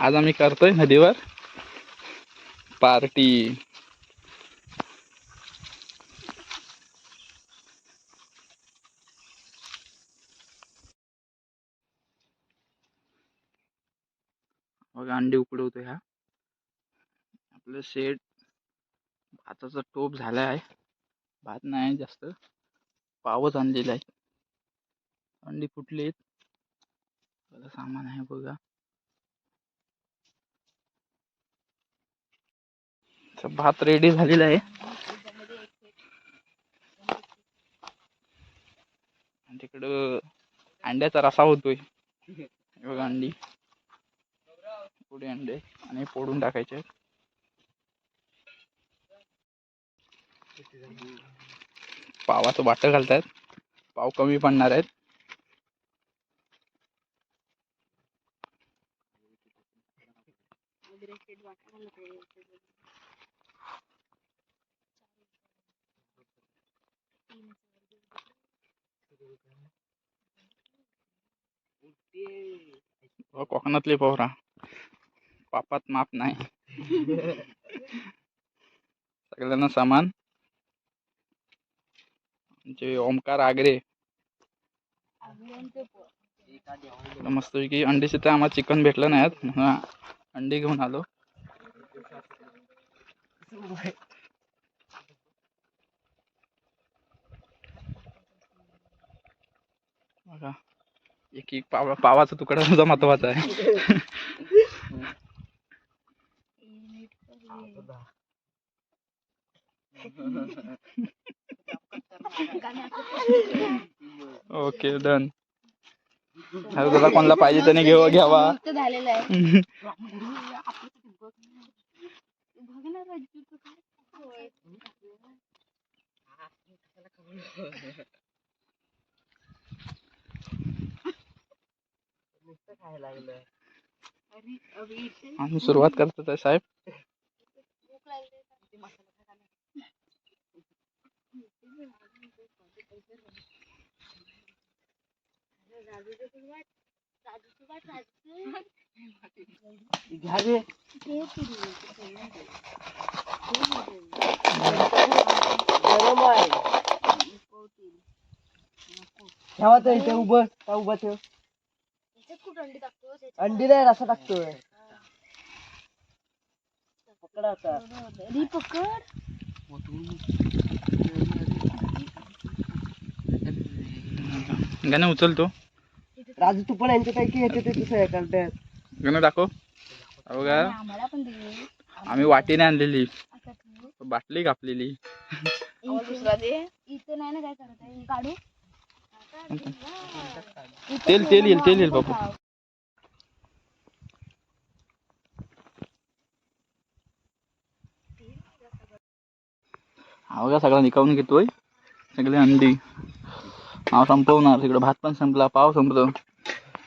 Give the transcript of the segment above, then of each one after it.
आज आम्ही करतोय नदीवर पार्टी. बघा अंडी उकडवतो. ह्या आपलं शेड भाताचा टोप झाला आहे. भात नाही जास्त, पावच आणलेला आहे. अंडी फुटलीत. सामान आहे बघा. भात रेडी झालेला आहे. तिकडं अंड्याचा रसा होतोय. बघा अंडी, पुढे अंडे आणि फोडून टाकायचे. पावाचं वाटं घालतायत. पाव कमी पडणार आहेत. कोकणातले पोहरा, पापात माप नाही. सगळ्यांना सामान. जे ओमकार आगरे मस्त की अंडीचे तर आम्हाला चिकन भेटलं नाही. अंडी घेऊन आलो. बघा एक एक पावाचा तुकडा सुद्धा महत्वाचा आहे. Okay done. त्याला कोणाला पाहिजे त्याने घ्यावा. आम्ही सुरुवात करतो साहेब. इथे उभं ठेव. अंडी नाही रसा टाकतोय. पकड आता. गाणं उचलतो. राजू तू पण यांच्यापैकी येते ते दुसऱ्या करतात. गाणं दाखव. बघा आम्ही वाटीने आणलेली बाटली कापलेली. तेल येईल बाबू. बघा सगळा निकावून घेतोय. सगळे अंडी नाव संपवणार. तिकडे भात पण संपला, पाव संपलं.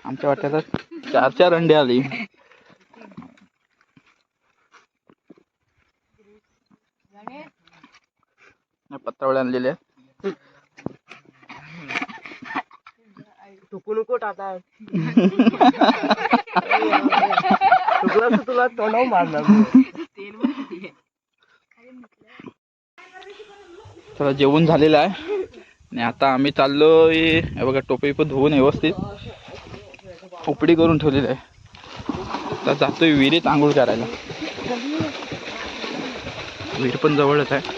आमच्या वाट्याला 4 अंडी आली. पत्रावळे आणलेले. टुकू नको टाटा. तुला तोंडावर मारणार. चला जेवण झालेलं आहे आणि आता आम्ही चाललोय. बघा टोपी पण धुवून व्यवस्थित उपडी करून ठेवलेली आहे. आता जातोय विहिरीत आंघोळ करायला. विहीर पण जवळच आहे.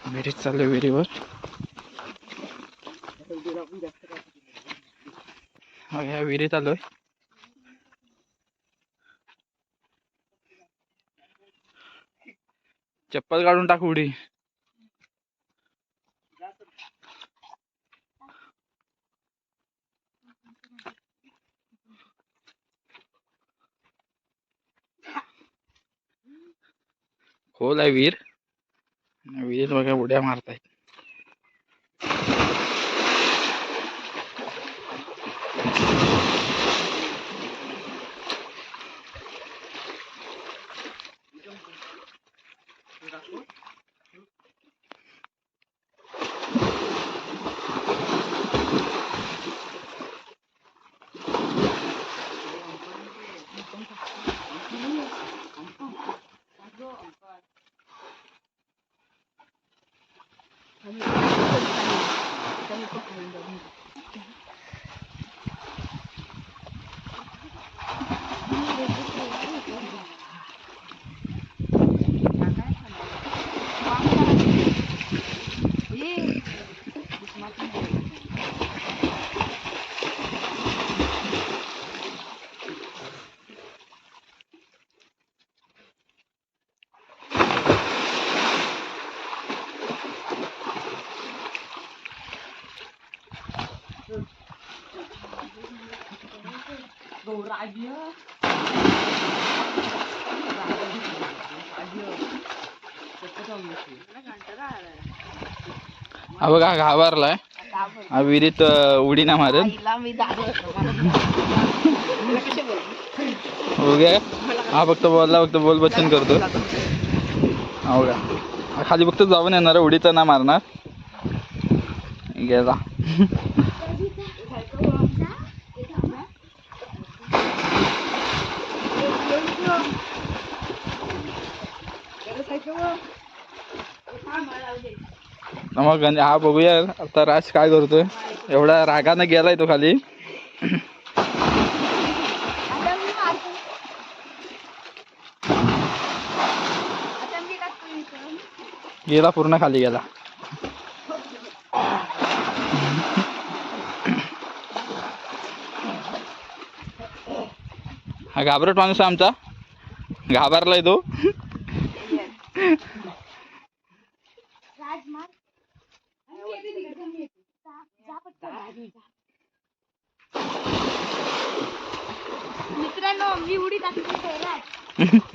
विहिरीत चाललोय. विहिरीवर ह्या विहिरीत आलोय. चप्पल काढून टाक उडी. खोल आहे विहीर. विहिरीत बघा उड्या मारतायत. हा बघा घाबरलाय, हा विहिरीत उडी ना मारत. हो गे हा फक्त बॉल बच्चन करतो. हो का हा खाली फक्त जाऊन येणार, उडी तर ना मारणार. गेला मग हा बघूया आता राज काय करतोय. एवढा रागाने गेलाय तो खाली. गेला पूर्ण खाली गेला. हा घाबरट माणूस आहे आमचा, घाबरलाय तो. मित्रांनो मी उडी टाकली.